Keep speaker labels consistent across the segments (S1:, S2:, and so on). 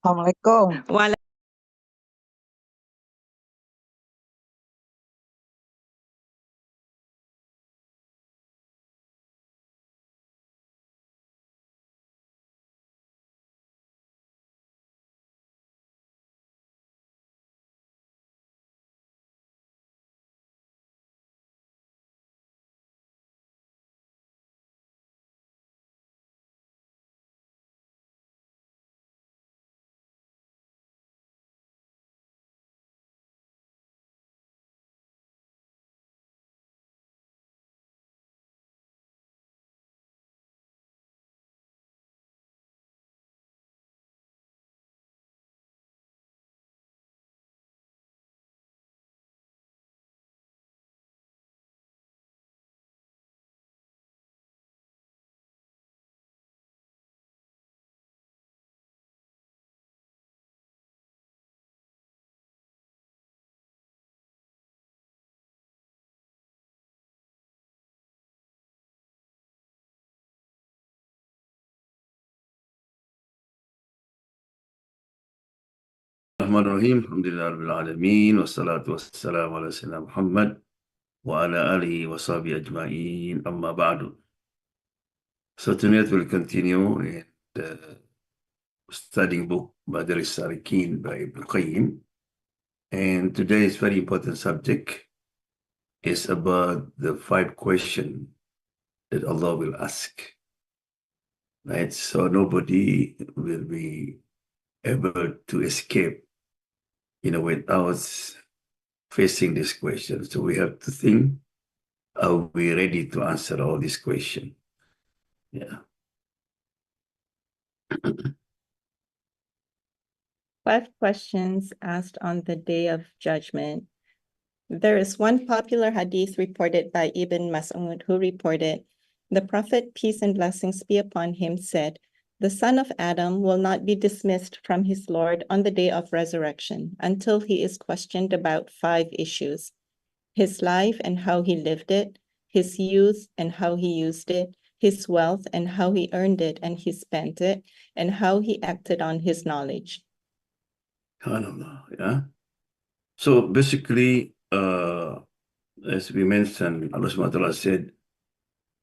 S1: Assalamualaikum.
S2: Wala.
S3: Bismillahirrahmanirrahim. Alhamdulillahirabbil alamin wassalatu wassalamu ala sayyidina Muhammad wa ala alihi wa sahbihi ajma'in. Amma ba'du. So tonight we'll continue in the studying book Madaris Salikin by Ibn Qayyim. And today's very important subject is about the 5 questions that Allah will ask. Right? So nobody will be able to escape, without facing this question. So we have to think, are we ready to answer all these questions? Yeah.
S2: 5 questions asked on the Day of Judgment. There is one popular hadith reported by Ibn Mas'ud, who reported, "The Prophet, peace and blessings be upon him, said, the son of Adam will not be dismissed from his Lord on the day of resurrection until he is questioned about 5 issues: his life and how he lived it, his youth and how he used it, his wealth and how he earned it and he spent it, and how he acted on his knowledge."
S3: SubhanAllah, yeah. So basically, as we mentioned, Allah SWT said,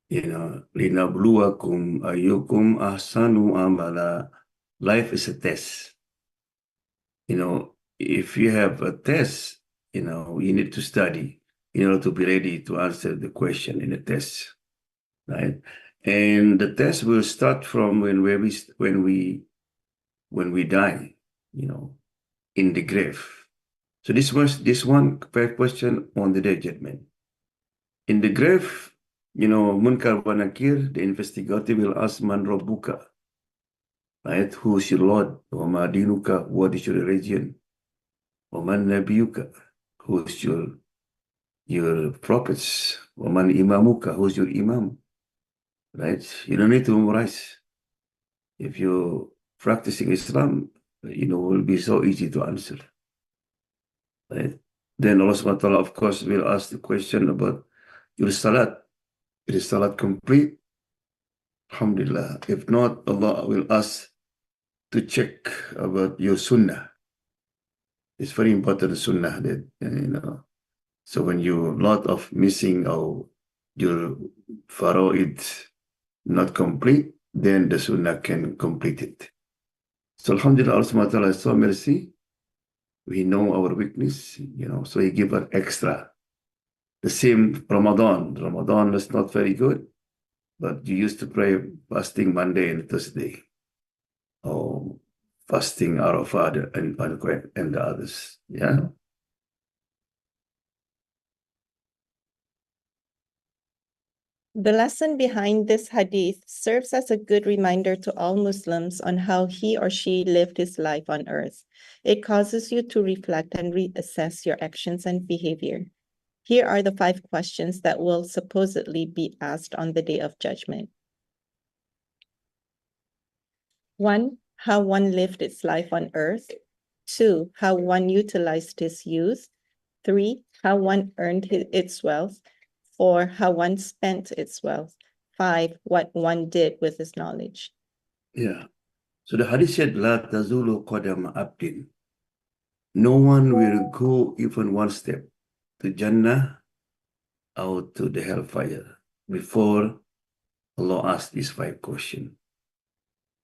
S3: linabluwakum ayyukum ahsanu amala. Life is a test. If you have a test, you need to study in order to be ready to answer the question in the test, right? And the test will start from when we die, in the grave. So this one question on the Day of Judgment. In the grave, Munkar wa Nakir, the investigator will ask Man Rabbuka, right? Who's your Lord? Wa ma dinuka, what is your religion? Wa man nabiyuka, who's your prophets? Wa man imamuka, who's your imam? Right? You don't need to memorize. If you're practicing Islam, it will be so easy to answer. Right? Then Allah SWT, of course, will ask the question about your salat. Is salat complete? Alhamdulillah. If not, Allah will ask to check about your sunnah. It's very important, sunnah, that, so when you lot of missing or your faraid not complete, then the sunnah can complete it. So Alhamdulillah, Allah SWT is so mercy. We know our weakness, so He give us extra. The same Ramadan. Ramadan is not very good, but you used to pray fasting Monday and Thursday, or fasting Arafat and the others. Yeah.
S2: The lesson behind this hadith serves as a good reminder to all Muslims on how he or she lived his life on earth. It causes you to reflect and reassess your actions and behavior. Here are the 5 questions that will supposedly be asked on the Day of Judgment. 1. How one lived its life on earth. 2. How one utilized his youth. 3. How one earned its wealth. 4. How one spent its wealth. 5. What one did with his knowledge.
S3: Yeah. So the hadith said, La tazulu qadam abdin. No one will go even one step to Jannah or to the hellfire before Allah asks these 5 questions.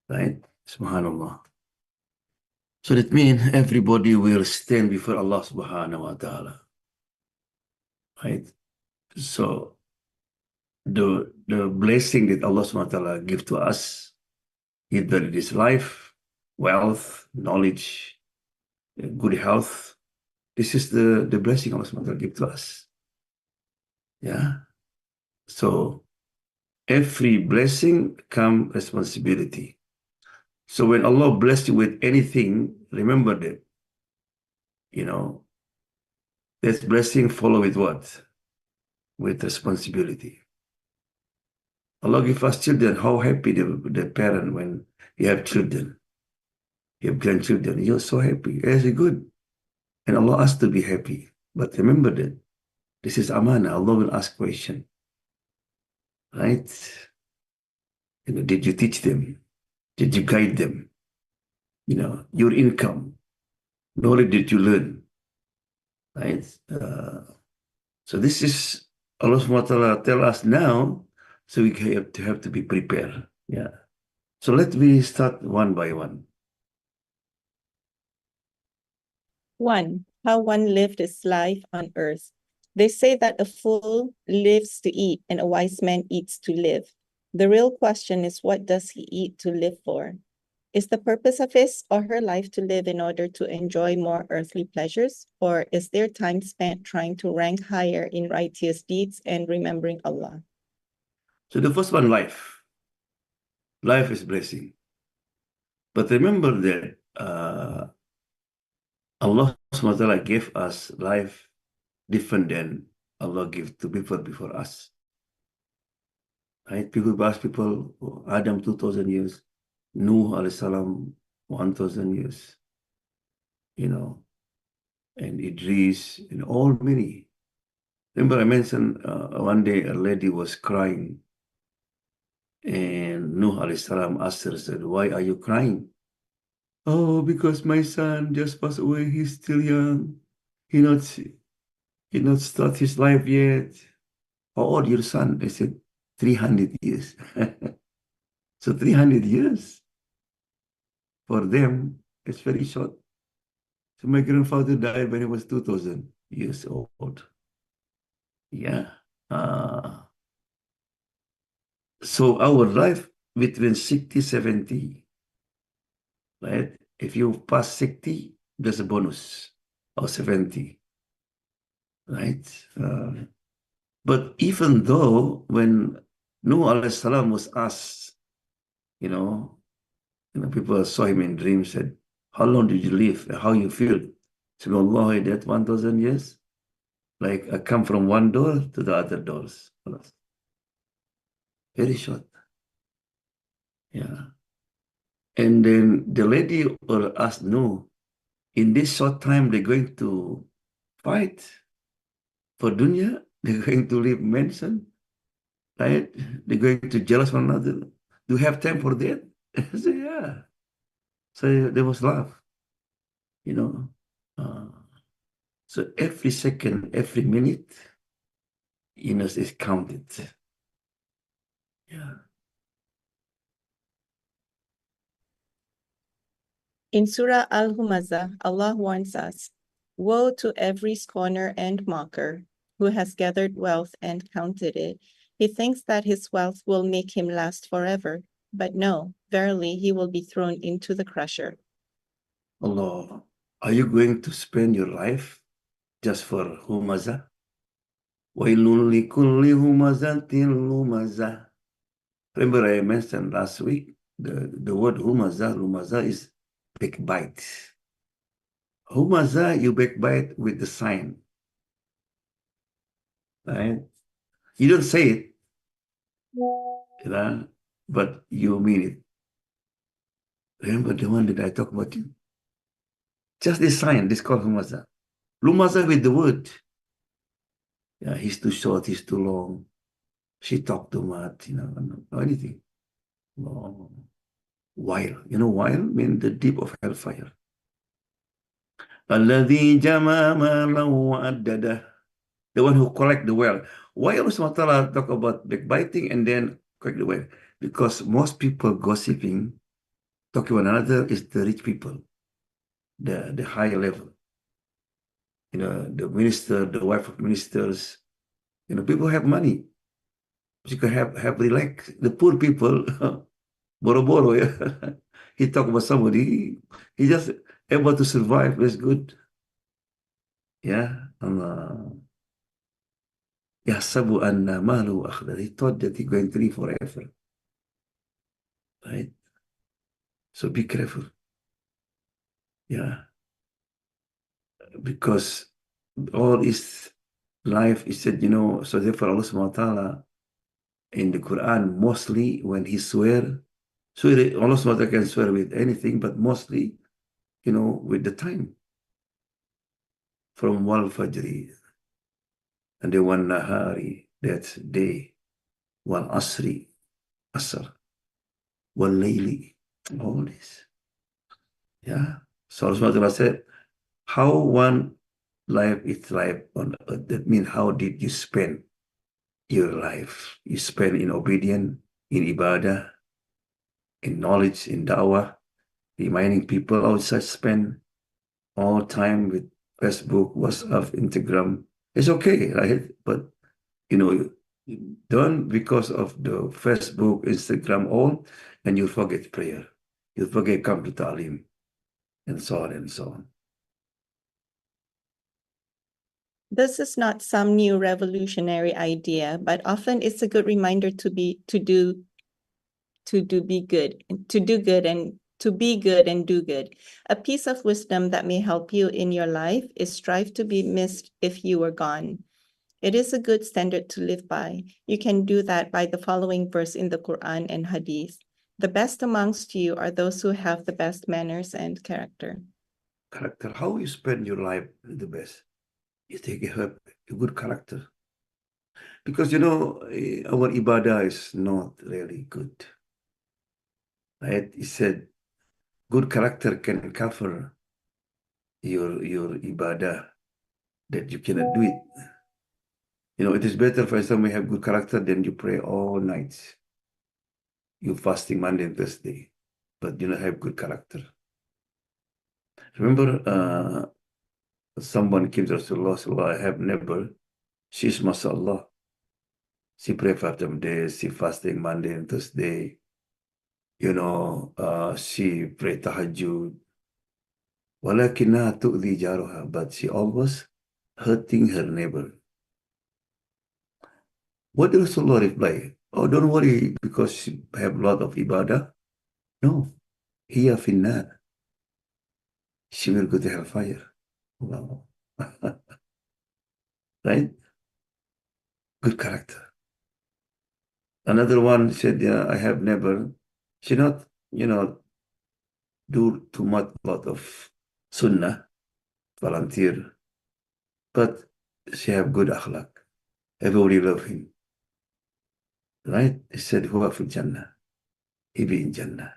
S3: Right? Subhanallah. So that means everybody will stand before Allah subhanahu wa ta'ala. Right? So the blessing that Allah subhanahu wa ta'ala give to us, either it is life, wealth, knowledge, good health, this is the blessing Allah subhanahu wa ta'ala give to us. Yeah. So every blessing come responsibility. So when Allah bless you with anything, remember that, that blessing follow with what? With responsibility. Allah give us children. How happy the parent when you have children, you have grandchildren. You're so happy. It's good. And Allah asks to be happy. But remember that this is amana. Allah will ask question. Right? Did you teach them? Did you guide them? Your income, knowledge that you learn. Right? So this is Allah subhanahu wa ta'ala tell us now, so we have to be prepared. Yeah. So let me start one by one.
S2: 1. How one lived his life on earth. They say that a fool lives to eat and a wise man eats to live. The real question is, what does he eat to live for? Is the purpose of his or her life to live in order to enjoy more earthly pleasures, or is their time spent trying to rank higher in righteous deeds and remembering Allah?
S3: So the first one, life. Life is blessing. But remember that Allah subhanahu wa ta'ala gave us life different than Allah gave to people before us. Right? People ask people, Adam 2,000 years, Nuh alayhi salam 1,000 years, and Idris, and all many. Remember I mentioned one day a lady was crying, and Nuh alayhi salam asked her, said, why are you crying? Oh, because my son just passed away. He's still young. He not start his life yet. How old your son? They said 300 years. So 300 years for them, it's very short. So my grandfather died when he was 2,000 years old. Yeah. So our life between 60, 70, right? If you pass 60, there's a bonus, or 70, right? But even though when Nuh alayhi salam was asked, people saw him in dreams, said, how long did you live? How you feel? So Allah, that 1,000 years, like I come from one door to the other doors. Very short. Yeah. And then the lady asked, no, in this short time, they're going to fight for dunya. They're going to live mansion, right? They're going to jealous one another. Do you have time for that? I said, yeah. So there was love, you know. So every second, every minute, is counted. Yeah.
S2: In Surah Al-Humazah, Allah warns us, woe to every scorner and mocker who has gathered wealth and counted it. He thinks that his wealth will make him last forever, but no, verily he will be thrown into the crusher.
S3: Allah, are you going to spend your life just for humazah? Wailun likulli humazatin lumazah. Remember I mentioned last week, the word humazah is backbite. Humazah, you backbite with the sign, right? You don't say it, but you mean it. Remember the one that I talked about you? Just this sign, this called humazah. Lumazah with the word. Yeah, he's too short, he's too long. She talked too much, or anything. No. Wile. You know, wile means the deep of hellfire. Alladhi jama malahu wa addada. The one who collect the wealth. Why Allah SWT talk about backbiting and then collect the wealth? Because most people gossiping, talking one another, is the rich people, the higher level. You know, the minister, the wife of ministers, you know, people have money. You can have relax. The poor people, boro-boro, yeah. He talk about somebody, he just able to survive. That's good. Yeah. Yahsabu anna malu akhdar. He thought that he's going to live forever. Right? So be careful. Yeah. Because all is life is said, you know, so therefore Allah subhanahu wa ta'ala in the Quran, mostly when he swear, Allah subhanahu wa ta'ala can swear with anything, but mostly, you know, with the time. From wal fajri, and then one nahari, that's day, wal asri, asr, wal layli, all this. Yeah. So Allah subhanahu wa ta'ala said, how one life is life on earth. That means how did you spend your life? You spend in obedience, in ibadah, in knowledge, in da'wah, reminding people outside spend all time with Facebook, WhatsApp, Instagram. It's okay, right? But you know, don't because of the Facebook, Instagram, all, and you forget prayer. You forget come to Ta'lim, and so on and so on.
S2: This is not some new revolutionary idea, but often it's a good reminder to be good and do good. A piece of wisdom that may help you in your life is strive to be missed if you were gone. It is a good standard to live by. You can do that by the following verse in the Quran and Hadith. The best amongst you are those who have the best manners and character.
S3: Character, how you spend your life the best. You take a good character. Because, you know, our ibadah is not really good. Right? He said, good character can cover your ibadah that you cannot do it. You know, it is better for someone have good character than you pray all nights. You fasting Monday and Thursday, but you don't have good character. Remember, someone came to Rasulullah, I have neighbor, she's mashallah. She pray 5 days, she fasting Monday and Thursday. You know, she pray tahajjud. وَلَكِنَّهَا تُؤْذِي جَارُهَا. But she always hurting her neighbor. What did Rasulullah reply? Oh, don't worry because she have a lot of ibadah. No, hiya finnar. She will go to hellfire. Wow. Right? Good character. Another one said, yeah, I have never, she not, you know, do too much, lot of sunnah, volunteer, but she have good akhlaq. Everybody love him. Right? He said, huwa fil Jannah. He be in Jannah.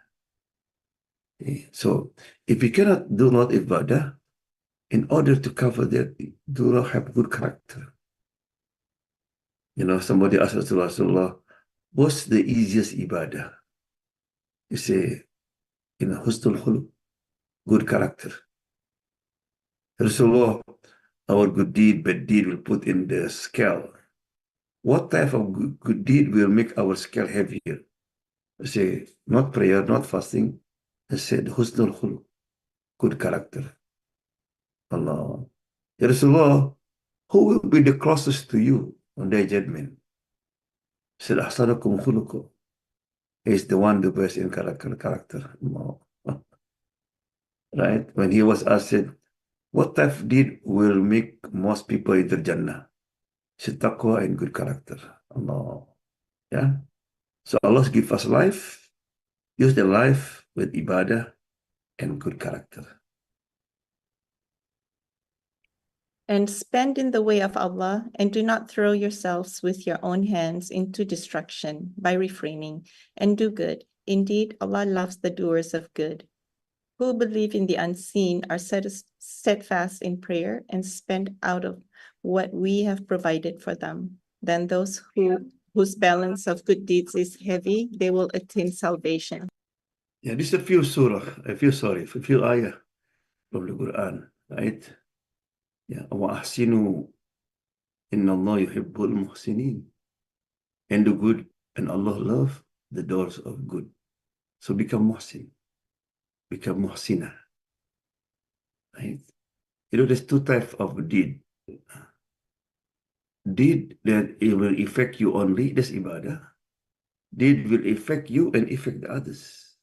S3: So if you cannot do not ibadah, in order to cover that, do not have good character. You know, somebody asked Rasulullah, what's the easiest ibadah? You say, you know, husnul khuluq, good character. Rasulullah, our good deed, bad deed will put in the scale. What type of good deed will make our scale heavier? I say, not prayer, not fasting. I said, husnul khuluq, good character. Allah. Ya Rasulullah, who will be the closest to you on their judgment? I said, ahsanakum khuluqu. Is the one the best in character. Allah. Right? When he was asked, what type of deed will make most people enter Jannah? He said, taqwa and good character. Allah. Yeah. So Allah give us life. Use the life with ibadah and good character.
S2: And spend in the way of Allah, and do not throw yourselves with your own hands into destruction by refraining, and do good. Indeed, Allah loves the doers of good, who believe in the unseen, are steadfast in prayer, and spend out of what we have provided for them. Then those whose balance of good deeds is heavy, they will attain salvation.
S3: Yeah, this is a few a few ayah from the Quran, right? Yeah, وَأَحْسِنُوا إِنَّ اللَّهَ يُحِبُّ الْمُحْسِنِينَ. And do good, and Allah love the doors of good. So become muhsin, become muhsina, right? You know, there's two types of deed. Deed that it will affect you only, that's ibadah. Deed will affect you and affect the others.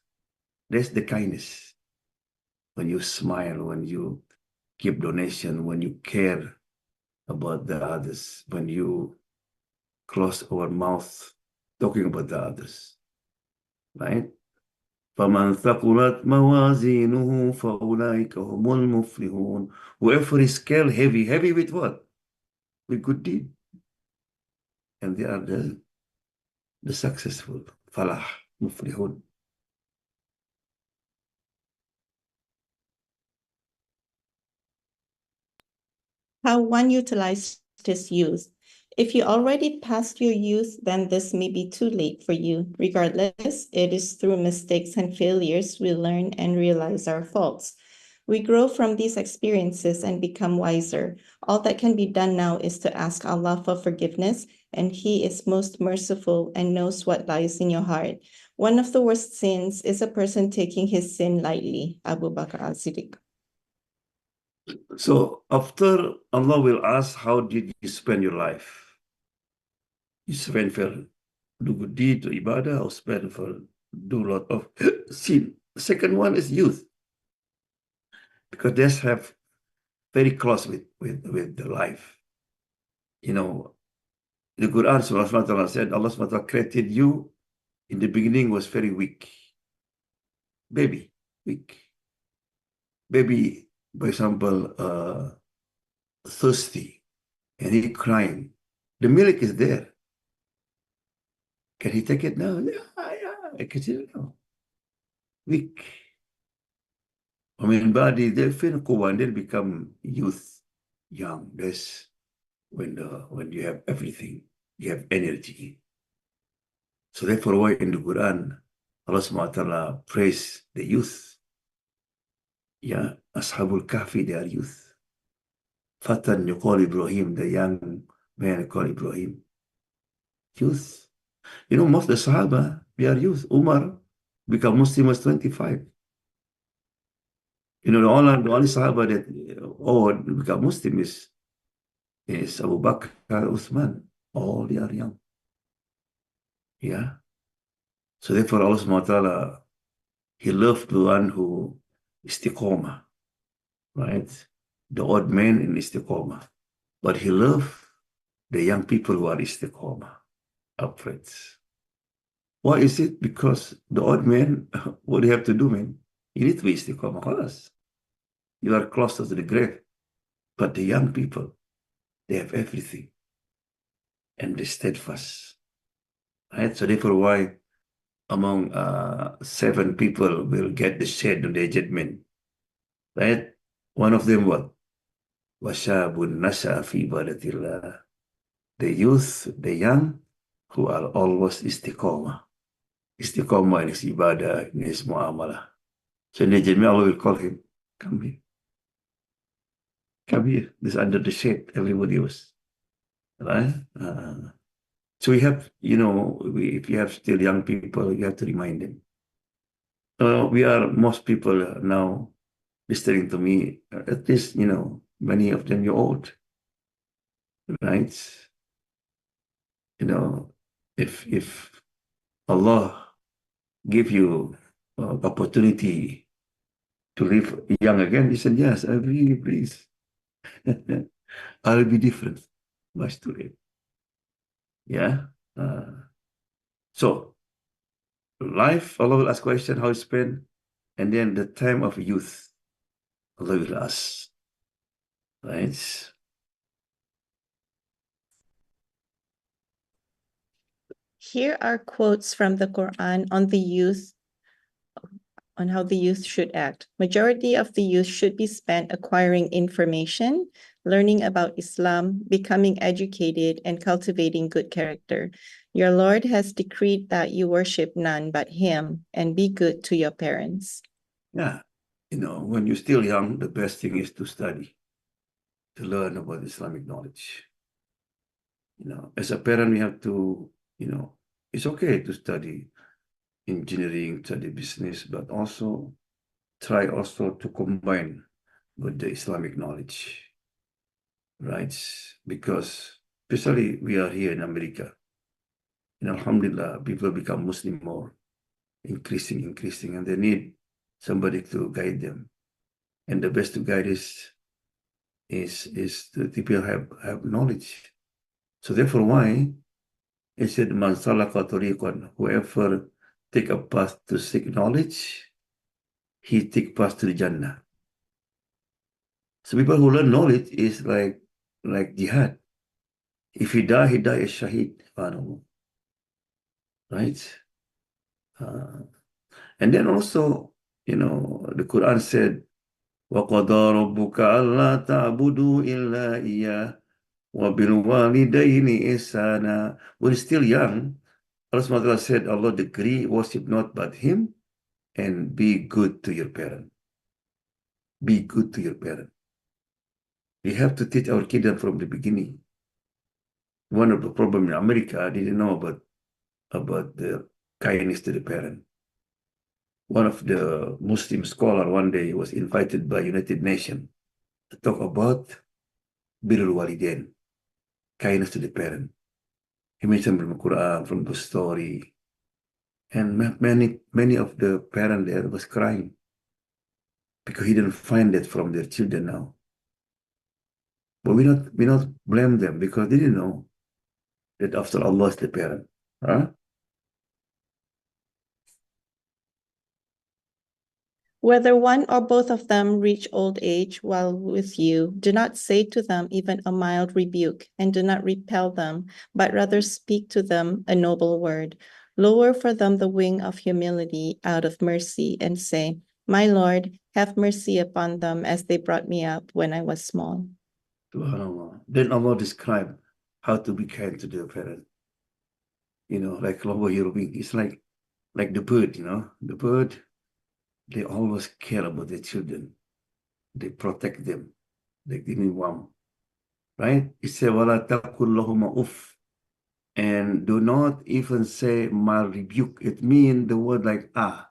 S3: That's the kindness. When you smile, when you give donation, when you care about the others, when you close our mouth talking about the others, right? فَمَنْ ثَقُلَتْ مَوَازِينُهُ فَأُولَٰئِكَ هُمُ الْمُفْلِحُونَ. Whoever is scale heavy, heavy with what? With good deed. And they are the successful. Falah, muflihun.
S2: How one utilized his youth. If you already passed your youth, then this may be too late for you. Regardless, it is through mistakes and failures we learn and realize our faults. We grow from these experiences and become wiser. All that can be done now is to ask Allah for forgiveness, and He is most merciful and knows what lies in your heart. One of the worst sins is a person taking his sin lightly. Abu Bakr al-Siddiq.
S3: So after Allah will ask, how did you spend your life? You spend for do good deed to ibadah, or spend for do a lot of sin. The second one is youth. Because that's have very close with the life. You know, the Quran said, Allah SWT created you in the beginning was very weak. Baby, weak. Baby, for example, thirsty, and he crying. The milk is there. Can he take it now? Yeah, I can see it now. Weak. I mean, body, they feel cool and then become youth, young. That's when you have everything, you have energy. So therefore, why in the Quran, Allah SWT praise the youth. Yeah, Ashabul Kahfi, they are youth. Fatan yuqal Ibrahim, the young man called Ibrahim. Youth. You know, most of the Sahaba, they are youth. Umar become Muslim was 25. You know, the only Sahaba that become Muslim is Abu Bakr, Uthman. All they are young. Yeah. So therefore, Allah SWT, He loved the one who istiqomah, right? The old man in istiqomah. But He loved the young people who are istiqomah, upwards. Why is it? Because the old man, what do you have to do, man? You need to be istiqomah. Khalas. You are closer to the grave. But the young people, they have everything. And they're steadfast. Right? So therefore, why among 7 people will get the shade on the judgment? Right? One of them what? Washabun nasha fi ibadatillah. The youth, the young, who are always istiqomah. Istiqomah in his ibadah, in his muamalah. So in the judgment, Allah will call him, come here. Come here. This under the shade, everybody was. Right? So we have, you know, if you have still young people, you have to remind them. Most people now listening to me, at least, you know, many of them you're old, right? You know, if Allah give you opportunity to live young again, you said, yes, I really please. I'll be different. Much too late. Yeah. So life, Allah will ask question, how you spend, and then the time of youth, Allah will ask, right?
S2: Here are quotes from the Quran on the youth on how the youth should act. Majority of the youth should be spent acquiring information, learning about Islam, becoming educated, and cultivating good character. Your Lord has decreed that you worship none but Him and be good to your parents.
S3: Yeah. When you're still young, the best thing is to study, to learn about Islamic knowledge. As a parent, we have to, it's okay to study engineering, study business, but also try also to combine with the Islamic knowledge, right? Because especially we are here in America, Alhamdulillah, people become Muslim more, increasing, and they need somebody to guide them. And the best to guide is the people have knowledge. So therefore, why it said, "Man salaka tariqan," whoever take a path to seek knowledge, he take path to the Jannah. So people who learn knowledge is like jihad. If he die as shaheed, right? And then also, the Quran said, وَقَضَى رَبُّكَ أَلَّا تَعْبُدُوا إِلَّا إِيَّاهُ وَبِالْوَالِدَيْنِ إِحْسَانًا. When still young, Allah SWT said, Allah decree, worship not but Him, and be good to your parent. Be good to your parent. We have to teach our kids from the beginning. One of the problems in America, I didn't know about the kindness to the parent. One of the Muslim scholar one day was invited by United Nations to talk about birrul walidain, kindness to the parent. He mentioned from the Quran, from the story, and many of the parents there was crying because he didn't find that from their children now. But we not blame them because they didn't know that after Allah is the parent. Huh?
S2: Whether one or both of them reach old age while with you, do not say to them even a mild rebuke, and do not repel them, but rather speak to them a noble word. Lower for them the wing of humility out of mercy, and say, My Lord, have mercy upon them as they brought me up when I was small.
S3: SubhanAllah. Then Allah described how to be kind to their parents. Like Allah Yerubin, it's like the bird, the bird, they always care about their children. They protect them. They give me warm. Right? It says, وَلَا تَقُلْ لَهُمَا أُفٍّ. And do not even say mild rebuke. It means the word like ah.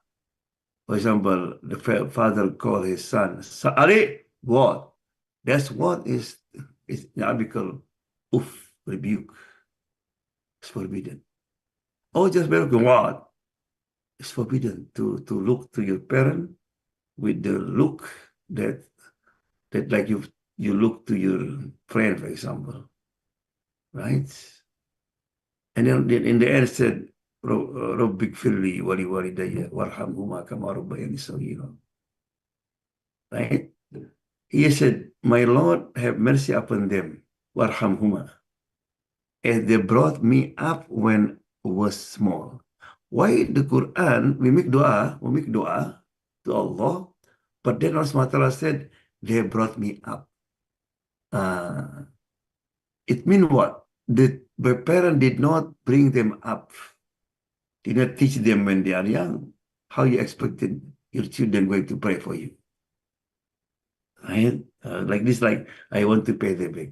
S3: For example, the father called his son, Ali, what? That's what is Arabical uff, rebuke. It's forbidden. Oh, just welcome what? It's forbidden to look to your parent with the look that like you look to your friend, for example. Right? And then in the end said, رَبِّ اغْفِرْ لِي وَلِوَالِدَيَّ وَارْحَمْهُمَا كَمَا رَبَّيَانِي صَغِيرًا. Right? He said, My Lord, have mercy upon them, warhamhuma, as they brought me up when I was small. Why the Quran, we make dua to Allah, but then Allah SWT said, they brought me up. It means what? The parent did not bring them up, did not teach them when they are young. How you expected your children going to pray for you? Right? Like this, like I want to pay them back.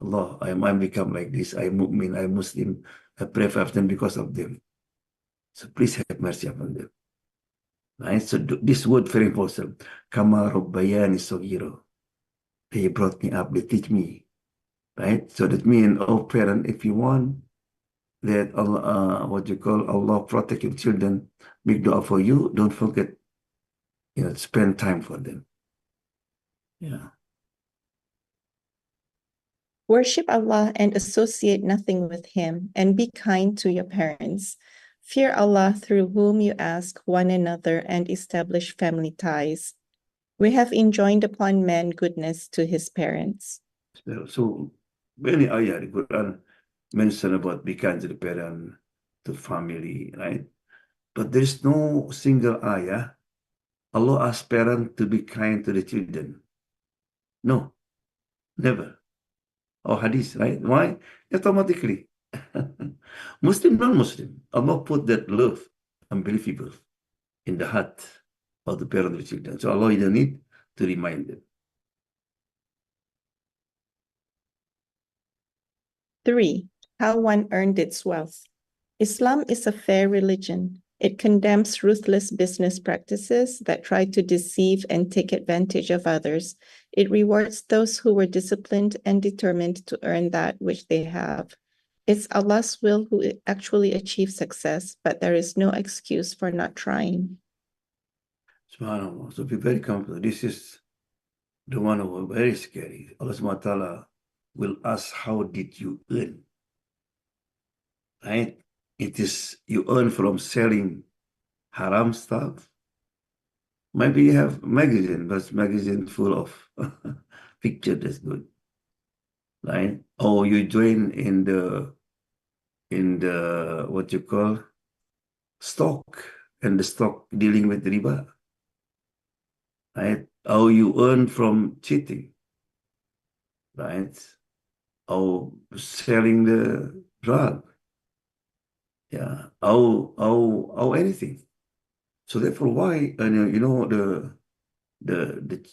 S3: Allah, I'm become like this. I'm mu'min, I'm Muslim. I pray for them because of them. So please have mercy upon them. Right? So this word very important. Kama rabbayani saghira. They brought me up, they teach me. Right? So that means, oh parent, if you want that Allah, Allah protect your children, make dua for you, don't forget, spend time for them. Yeah.
S2: Worship Allah and associate nothing with Him, and be kind to your parents. Fear Allah through whom you ask one another and establish family ties. We have enjoined upon man goodness to his parents.
S3: So many ayah the Quran mention about be kind to the parent, to family, right? But there's no single ayah Allah asks parents to be kind to the children. No, never. Or hadith, right? Why? Automatically. Muslim, non-Muslim, Allah put that love, unbelievable, in the heart of the parent of the children. So Allah didn't need to remind them.
S2: 3. How one earned its wealth. Islam is a fair religion. It condemns ruthless business practices that try to deceive and take advantage of others. It rewards those who were disciplined and determined to earn that which they have. It's Allah's will who actually achieves success, but there is no excuse for not trying.
S3: SubhanAllah. So be very careful. This is the one who was very scary. Allah subhanahu wa ta'ala will ask, how did you earn? Right? It is, you earn from selling haram stuff. Maybe you have magazine, but magazine full of picture, that's good. Right? Or you join in the what you call stock, and the stock dealing with riba. Right? Or you earn from cheating. Right? Or selling the drug. Yeah. Or anything. So therefore, why the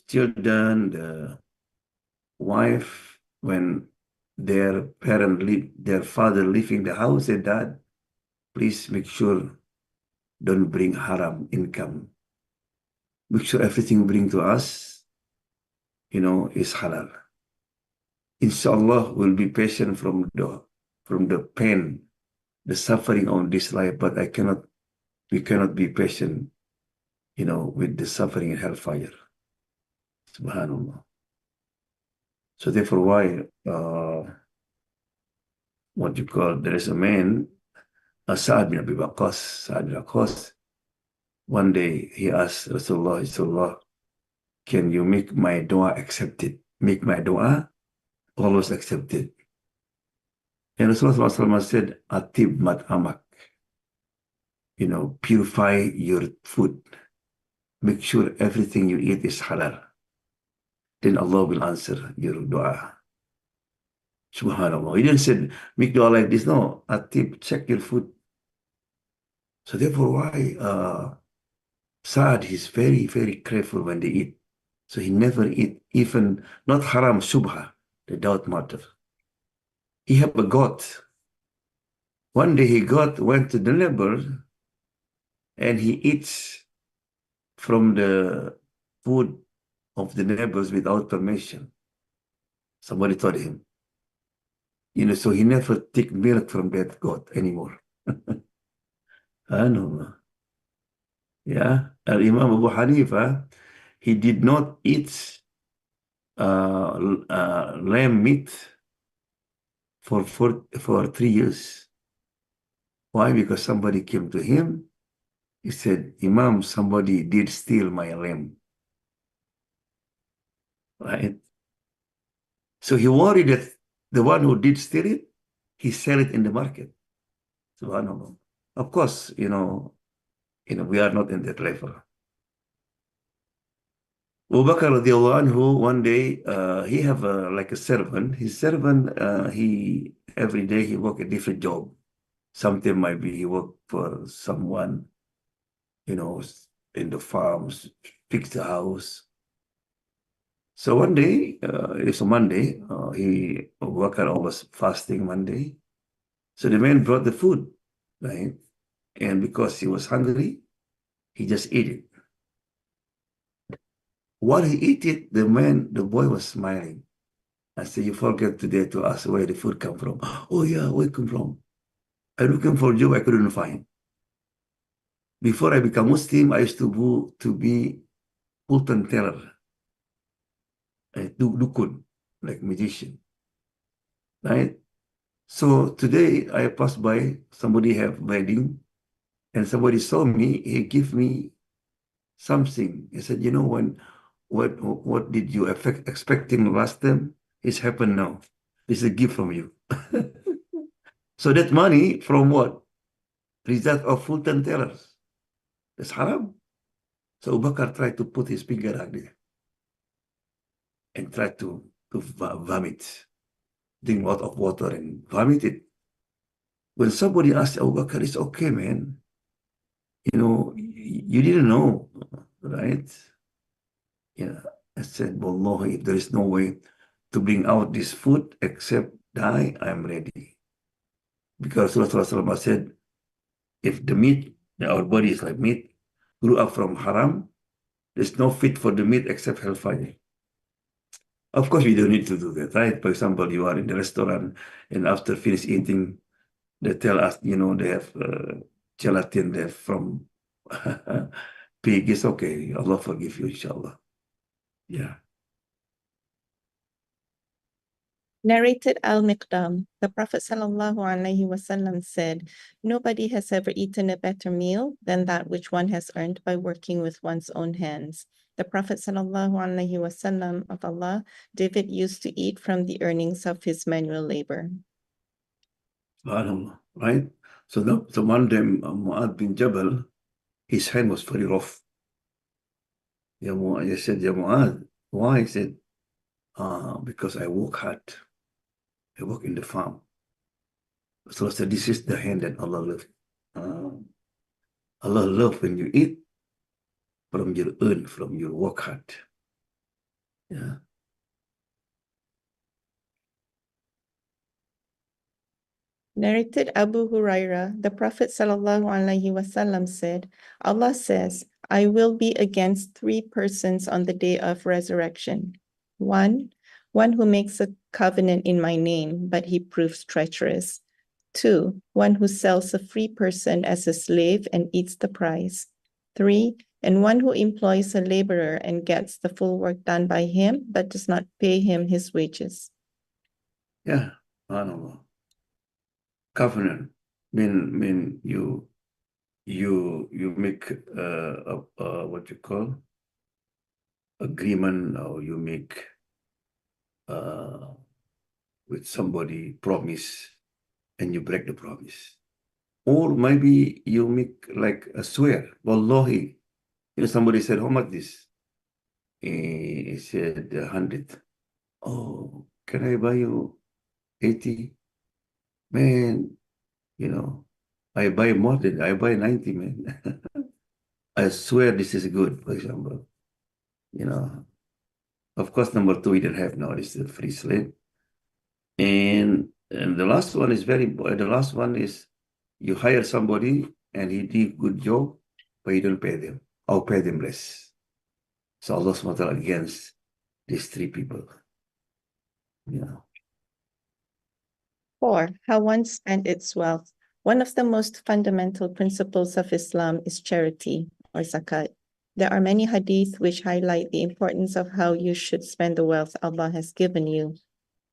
S3: children, the wife, when their their father leaving the house, said, Dad, please make sure don't bring haram income. Make sure everything you bring to us, is halal. Inshallah, we'll be patient from the pain, the suffering of this life, but we cannot be patient, with the suffering in hellfire. Subhanallah. So therefore, why, there is a man, Sa'ad bin Abi Waqqas, Sa'ad bin Waqqas, one day he asked Rasulullah, can you make my dua accepted? Make my dua always accepted. And Rasulullah said, Atib mat'amak, purify your food. Make sure everything you eat is halal. Then Allah will answer your dua. Subhanallah. He didn't say, make dua like this. No, Atib, check your food. So therefore, why Saad is very, very careful when they eat. So he never eat even, not haram, subha, the doubt matter. He have a goat. One day went to the neighbor and he eats from the food of the neighbors without permission. Somebody told him. So he never take milk from that goat anymore. I know. Yeah. Imam Abu Hanifa, he did not eat lamb meat for 3 years. Why? Because somebody came to him. He said, Imam, somebody did steal my lamb. Right? So he worried that the one who did steal it, he sell it in the market. Subhanallah. Of course, we are not in that level. Abu Bakr radiallahu anhu, one day, he have like a servant. His servant, every day he work a different job. Sometimes might be he work for someone, in the farms, fix the house. So one day, it's a Monday, Abu Bakr was fasting Monday. So the man brought the food, right? And because he was hungry, he just ate it. While he ate it, the boy was smiling. I said, you forget today to ask where the food come from. Oh yeah, where it come from? I'm looking for a job I couldn't find. Before I become Muslim, I used to be fortune teller. Dukun, like magician. Right? So today I passed by, somebody have wedding, and somebody saw me, he give me something. He said, what did you expecting last time? It's happened now. It's a gift from you. So that money from what? Result of full-time tellers. That's haram. So Abu Bakr tried to put his finger out there and tried to vomit, drink a lot of water and vomit it. When somebody asked Abu Bakr, it's okay, man. You didn't know, right? Yeah. I said, Wallahi, if there is no way to bring out this food except die, I'm ready. Because Rasulullah said, if the meat, our body is like meat, grew up from haram, there's no fit for the meat except hellfire. Of course, we don't need to do that, right? For example, you are in the restaurant and after finish eating, they tell us, they have gelatin there from pig. It's okay. Allah forgive you, inshallah. Yeah.
S2: Narrated Al-Miqdam, the Prophet ﷺ said, "Nobody has ever eaten a better meal than that which one has earned by working with one's own hands." The Prophet ﷺ of Allah, David used to eat from the earnings of his manual labor.
S3: Subhanallah, right? So one day, Mu'adh bin Jabal, his hand was very rough. I said, Ya Mu'adh, why? He said, because I work hard. I work in the farm. So I said, this is the hand that Allah loves. Allah loves when you eat from your earn, from your work hard. Yeah.
S2: Narrated Abu Huraira, the Prophet ﷺ said, Allah says, "I will be against three persons on the day of resurrection. One who makes a covenant in my name, but he proves treacherous. Two, one who sells a free person as a slave and eats the price. Three, and one who employs a laborer and gets the full work done by him, but does not pay him his wages."
S3: Yeah. Subhanallah. Covenant mean you make what you call agreement, or you make with somebody promise and you break the promise. Or maybe you make like a swear, Wallahi. Somebody said, how much this? He said 100. Oh, can I buy you 80? Man, I buy 90, man. I swear this is good, for example. Of course, number two, we don't have now, it's the free slave. And the last one is you hire somebody and he did good job, but you don't pay them. I'll pay them less. So Allah SWT against these three people. Yeah.
S2: 4. How one spent its wealth. One of the most fundamental principles of Islam is charity, or zakat. There are many hadith which highlight the importance of how you should spend the wealth Allah has given you.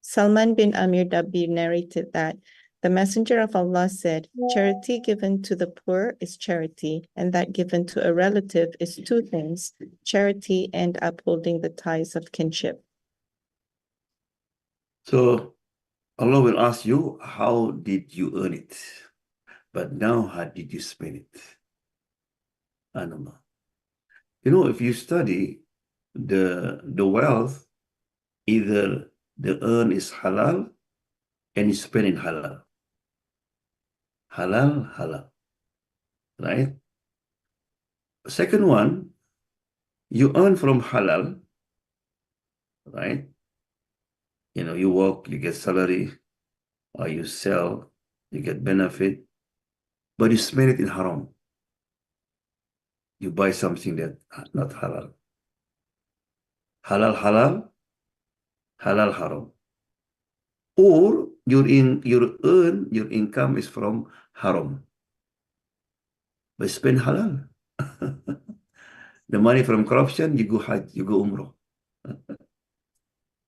S2: Salman bin Amir Dabbi narrated that the Messenger of Allah said, "Charity given to the poor is charity, and that given to a relative is two things, charity and upholding the ties of kinship."
S3: So Allah will ask you, how did you earn it? But now, how did you spend it? Anamah. If you study the wealth, either the earn is halal and you spend in halal. Halal, halal. Right? Second one, you earn from halal, right? You work, you get salary, or you sell, you get benefit, but you spend it in haram. You buy something that not halal. Halal, halal, halal, haram. Or your income is from haram, but spend halal. The money from corruption, you go Hajj, you go Umrah.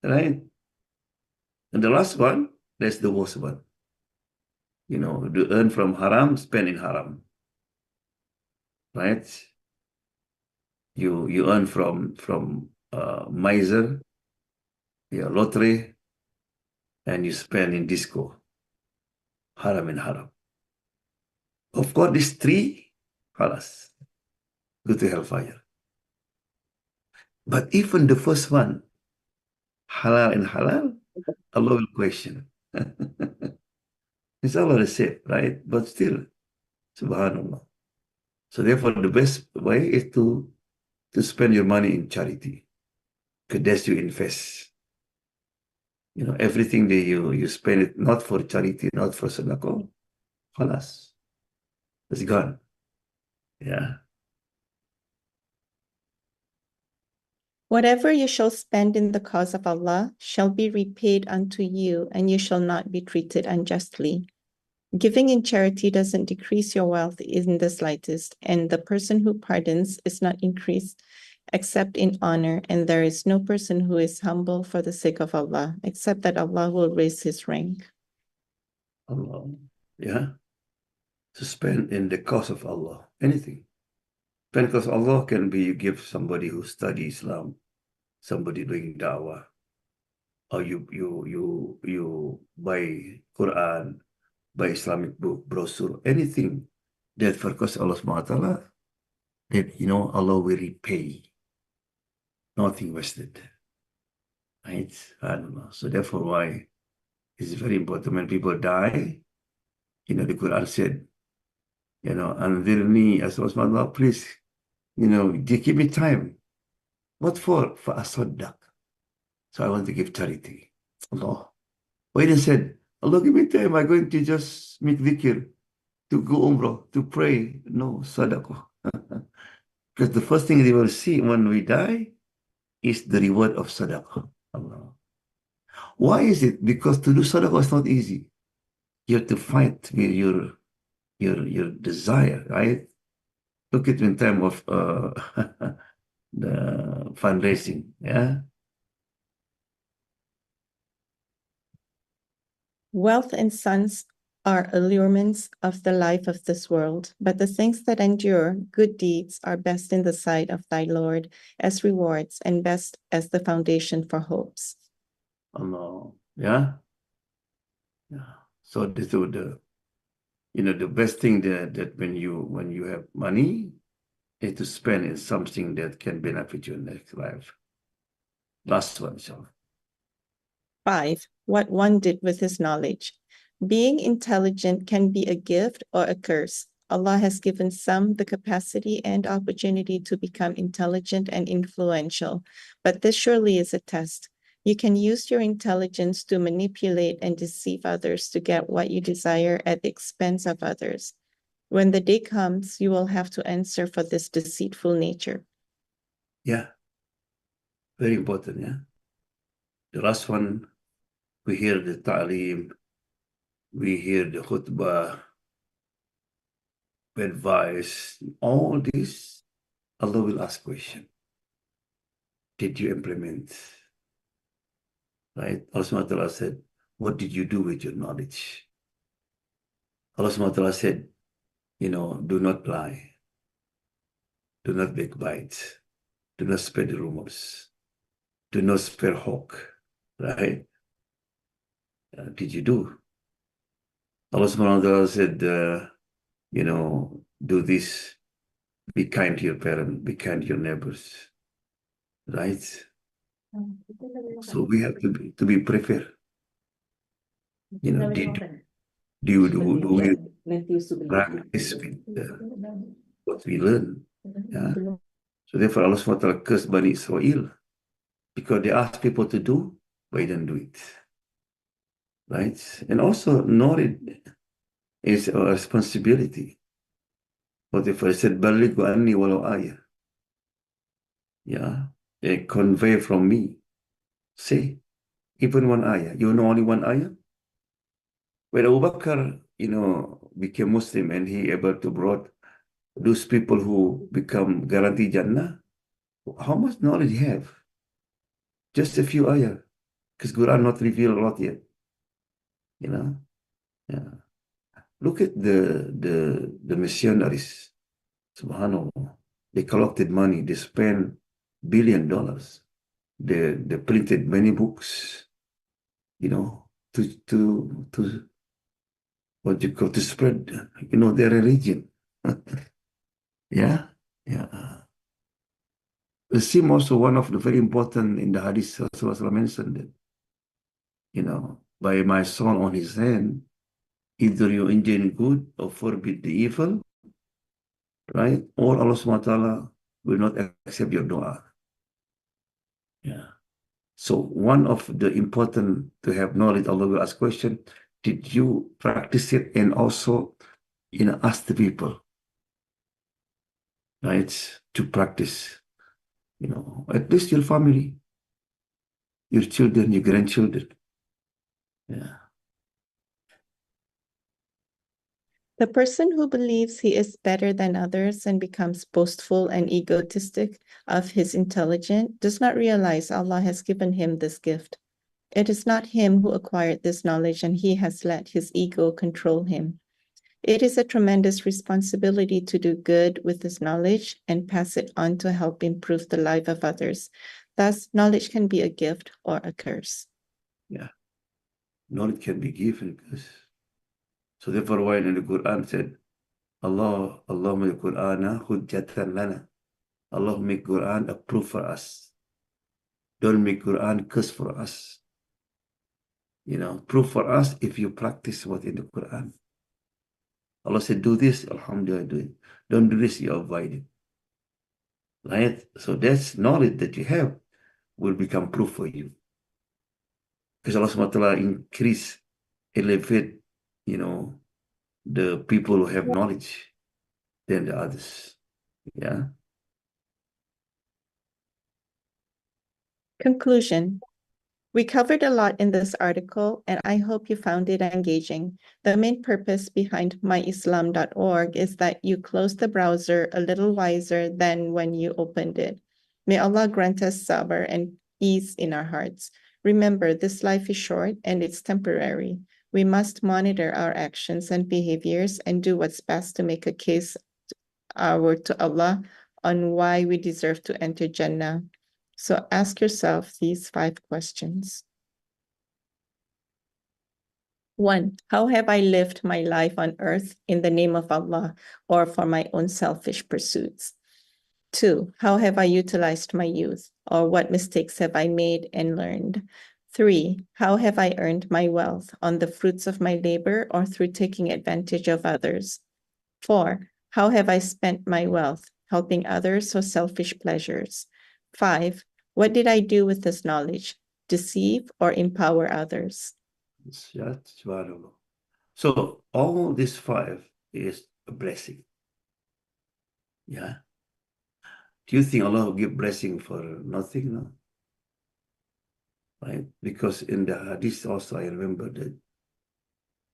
S3: Right? And the last one, that's the worst one. To earn from haram, spend in haram. Right? You earn from miser, lottery, and you spend in disco. Haram and haram. Of course, these three, halas, go to hellfire. But even the first one, halal and halal, Allah will question. It's Allah the same, right? But still, subhanallah. So therefore, the best way is to spend your money in charity. Because that's you invest. You know, everything that you spend it not for charity, not for sadaqah, khalas. It's gone. Yeah.
S2: Whatever you shall spend in the cause of Allah shall be repaid unto you, and you shall not be treated unjustly. Giving in charity doesn't decrease your wealth in the slightest, and the person who pardons is not increased except in honor, and there is no person who is humble for the sake of Allah, except that Allah will raise his rank.
S3: Allah. Yeah. To spend in the cause of Allah. Anything. Spend because Allah can be you give somebody who studies Islam, somebody doing da'wah, or you buy Quran, buy Islamic book, brochure, anything that for cause Allah subhanahu wa ta'ala, that Allah will repay. Nothing wasted. Right? I don't know. So therefore why it's very important when people die, the Quran said, anzirni as Allah subhanahu wa ta'ala, please, give me time. What for? For asaddaq. So I want to give charity. Allah. When he said, Allah, give me time, I'm going to just make dhikr, to go umrah, to pray. No, sadaqah. Because the first thing they will see when we die is the reward of sadaqah. Allah. Why is it? Because to do sadaqah is not easy. You have to fight with your desire, right? Look at in time of the fundraising, yeah?
S2: Wealth and sons are allurements of the life of this world, but the things that endure, good deeds, are best in the sight of thy Lord as rewards, and best as the foundation for hopes.
S3: Allah, yeah? Yeah. So this is the best thing that when you have money is to spend in something that can benefit your next life. Last one, inshallah.
S2: 5. What one did with his knowledge. Being intelligent can be a gift or a curse. Allah has given some the capacity and opportunity to become intelligent and influential, but this surely is a test. You can use your intelligence to manipulate and deceive others to get what you desire at the expense of others. When the day comes, you will have to answer for this deceitful nature.
S3: Yeah, very important, yeah. The last one, we hear the ta'lim, we hear the khutbah, advice, all this, Allah will ask question. Did you implement? Right? Allah subhanahu wa ta'ala said, what did you do with your knowledge? Allah subhanahu wa ta'ala said, do not lie. Do not backbite. Do not spread rumors. Do not spread hawk. Right? Did you do? Allah subhanahu wa ta'ala said, do this. Be kind to your parents. Be kind to your neighbors. Right? So we have to be prepared. Do we practice with what we learn? Yeah. So therefore Allah subhanahu wa ta'ala cursed Bani Israel because they asked people to do, but they didn't do it. Right? And also knowledge is a responsibility. What if I said, Balighu anni walau ayah? Yeah. They convey from me. Say, even one ayah. You know only one ayah? When Abu Bakr, became Muslim and he able to brought those people who become guaranteed Jannah, how much knowledge you have? Just a few ayah. Because Quran not revealed a lot yet. Yeah. Look at the missionaries. Subhanallah. They collected money. They spent $1 billion. They printed many books, to what you call to spread, their religion. Yeah. The same also one of the very important in the hadith Rasulullah mentioned that, by my son on his hand, either you engage good or forbid the evil, right? Or Allah subhanahu wa ta'ala will not accept your dua. Yeah. So one of the important to have knowledge, Allah will ask question, did you practice it? And also, ask the people, right? To practice, at least your family, your children, your grandchildren. Yeah.
S2: The person who believes he is better than others and becomes boastful and egotistic of his intelligence does not realize Allah has given him this gift. It is not him who acquired this knowledge, and he has let his ego control him. It is a tremendous responsibility to do good with this knowledge and pass it on to help improve the life of others. Thus, knowledge can be a gift or a curse.
S3: Yeah. Knowledge can be given. So therefore, when in the Quran said, Allah make Quran hujjatan lana. Allah make Quran a proof for us. Don't make Quran curse for us. Proof for us if you practice what in the Quran. Allah said, do this, alhamdulillah, do it. Don't do this, you avoid it. Right? So that's knowledge that you have will become proof for you. Because Allah subhanahu wa ta'ala increase, elevate, the people who have knowledge than the others. Yeah.
S2: Conclusion. We covered a lot in this article, and I hope you found it engaging. The main purpose behind myislam.org is that you close the browser a little wiser than when you opened it. May Allah grant us sabr and ease in our hearts. Remember, this life is short and it's temporary. We must monitor our actions and behaviors and do what's best to make a case to Allah on why we deserve to enter Jannah. So ask yourself these 5 questions. 1. How have I lived my life on earth in the name of Allah or for my own selfish pursuits? 2. How have I utilized my youth, or what mistakes have I made and learned? 3. How have I earned my wealth, on the fruits of my labor or through taking advantage of others? 4. How have I spent my wealth, helping others or selfish pleasures? 5. What did I do with this knowledge? Deceive or empower others?
S3: So all these 5 is a blessing. Yeah. Do you think Allah will give blessing for nothing? No. Right? Because in the hadith also I remember that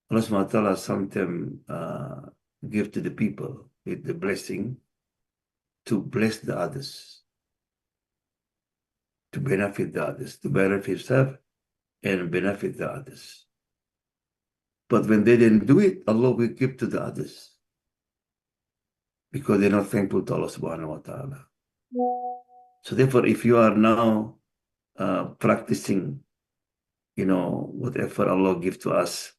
S3: Allah subhanahu wa ta'ala sometimes give to the people with the blessing to bless the others, to benefit the others, to benefit himself and benefit the others. But when they didn't do it, Allah will give to the others because they're not thankful to Allah subhanahu wa ta'ala. So therefore, if you are now practicing, whatever Allah gives to us,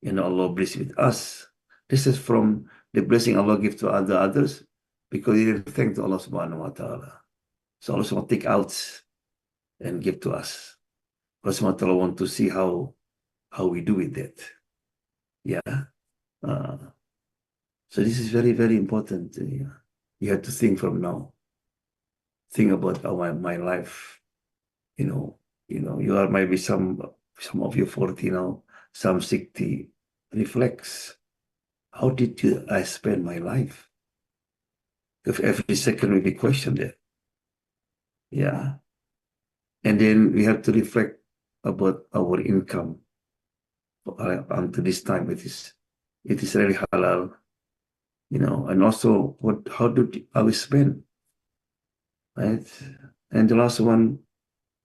S3: Allah bless with us. This is from the blessing Allah gives to others because He didn't thank to Allah subhanahu wa ta'ala. So Allah subhanahu wa ta'ala take out and give to us. Allah subhanahu wa ta'ala want to see how we do with that. Yeah. So this is very, very important. You have to think from now. Think about my life. You are maybe some of you 40 now, some 60. Reflects. How did I spend my life? If every second will be questioned there. Yeah. And then we have to reflect about our income until this time. It is really halal, and also how do we spend, right? And the last one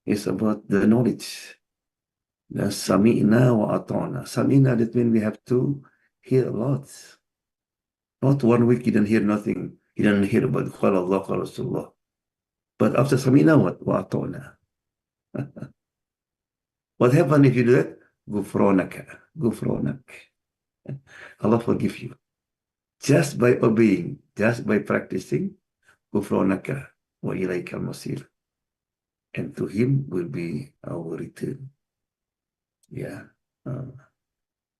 S3: is about the knowledge. The sami'na wa ata'na. Sami'na, that means we have to hear a lot. Not 1 week you didn't hear nothing. You didn't hear about Qala Allah, Qala Rasulullah. But after sami'na wa ata'na. What happened if you do that? Gufronak. Allah forgive you. Just by obeying, just by practicing, gufronaka. وإليك المصير. And to him will be our return. Yeah.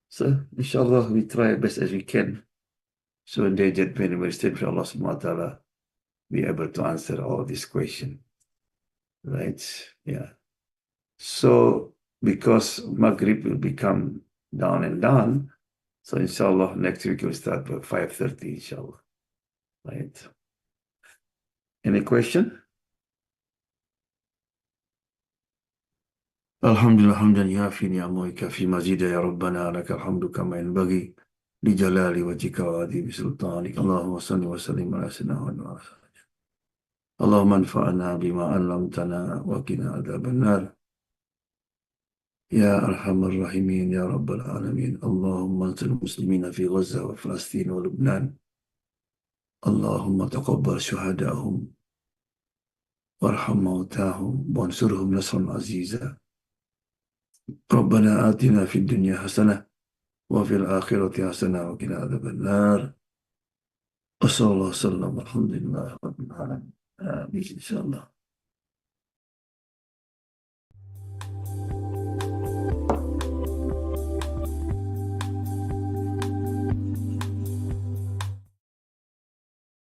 S3: So, inshallah, we try as best as we can. So, in the judgment, we stand for Allah subhanahu wa ta'ala, be able to answer all these questions. Right? Yeah. So, because Maghrib will become down and down, so inshallah, next week we'll start by 5:30, inshallah. Right? Any question? Alhamdulillah, hamdan yafi ni'amahu ويكفي مزيدا يا ربنا لك الحمد كما ينبغي لجلال وجهك وعظيم سلطانك اللهم صل وسلم على سيدنا محمد اللهم انفعنا بما علمتنا وقنا عذاب النار يا أرحم الراحمين يا رب العالمين اللهم انصر المسلمين في غزة وفلسطين ولبنان اللهم تقبل شهداءهم وارحم موتاهم وانصرهم نصرا عزيزا ربنا آتنا في الدنيا حسنة وفي الآخرة حسنة وقنا عذاب النار وصلى الله وسلم والحمد لله رب العالمين آمين إن شاء الله